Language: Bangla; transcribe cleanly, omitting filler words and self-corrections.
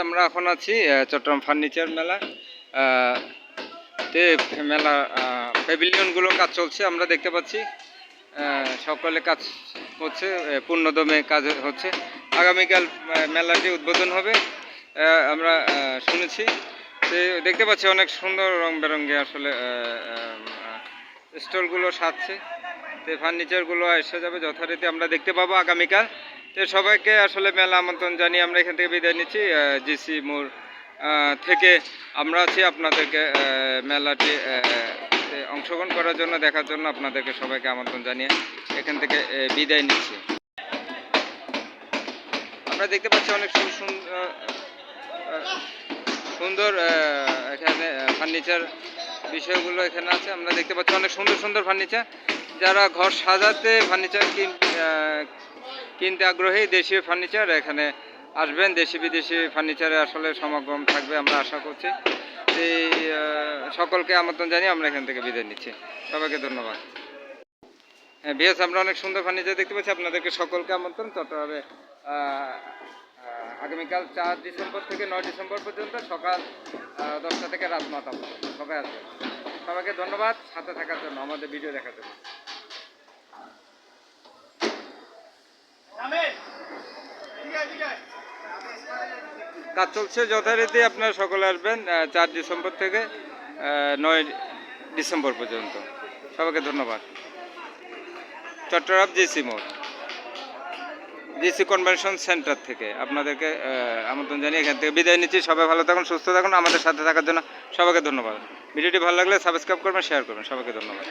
আমরা এখন আছি চট্টগ্রাম ফার্নিচার মেলা তে মেলা প্যাভিলিয়নগুলো কাজ চলছে। আমরা দেখতে পাচ্ছি সকলে কাজ হচ্ছে, পূর্ণদমে কাজ হচ্ছে। আগামীকাল মেলাটি উদ্বোধন হবে আমরা শুনেছি। তো দেখতে পাচ্ছি অনেক সুন্দর রং বেরঙে আসলে স্টলগুলো সাজছে। তো ফার্নিচারগুলো এসে যাবে যথারীতি আমরা দেখতে পাবো আগামীকাল। তো সবাইকে আসলে মেলা আমন্ত্রণ জানিয়ে আমরা এখান থেকে বিদায় নিচ্ছি। জিসি মোড় থেকে আমরা আছি আপনাদেরকে মেলাটি অংশগ্রহণ করার জন্য, দেখার জন্য আপনাদেরকে সবাইকে আমন্ত্রণ জানিয়ে এখান থেকে বিদায় নিচ্ছি। আমরা দেখতে পাচ্ছি অনেক সুন্দর এখানে ফার্নিচার বিষয়গুলো এখানে আছে। আমরা দেখতে পাচ্ছি অনেক সুন্দর সুন্দর ফার্নিচার। যারা ঘর সাজাতে ফার্নিচার কিনতে আগ্রহী, দেশীয় ফার্নিচার এখানে আসবেন। দেশি বিদেশি ফার্নিচারে আসলে সমাগম থাকবে আমরা আশা করছি। এই সকলকে আমন্ত্রণ জানিয়ে আমরা এখান থেকে বিদায় নিচ্ছি। সবাইকে ধন্যবাদ। হ্যাঁ বিএস, আমরা অনেক সুন্দর ফার্নিচার দেখতে পাচ্ছি। আপনাদেরকে সকলকে আমন্ত্রণ। চট্টগ্রামে আগামীকাল 4 ডিসেম্বর থেকে 9 ডিসেম্বর পর্যন্ত সকাল 10টা থেকে রাত 9টা পর্যন্ত সবাই আসবেন। সবাইকে ধন্যবাদ সাথে থাকার জন্য, আমাদের ভিডিও দেখার জন্য। কাজ চলছে যথারীতি, আপনারা সকলে আসবেন 4 ডিসেম্বর থেকে 9 ডিসেম্বর পর্যন্ত। সবাইকে ধন্যবাদ। চট্টগ্রাম জিসি মোড়, জিসি কনভেনশন সেন্টার থেকে আপনাদেরকে আমন্ত্রণ জানিয়ে এখান থেকে বিদায় নিচ্ছি। সবাই ভালো থাকুন, সুস্থ থাকুন। আমাদের সাথে থাকার জন্য সবাইকে ধন্যবাদ। ভিডিওটি ভালো লাগলে সাবস্ক্রাইব করবেন, শেয়ার করবেন। সবাইকে ধন্যবাদ।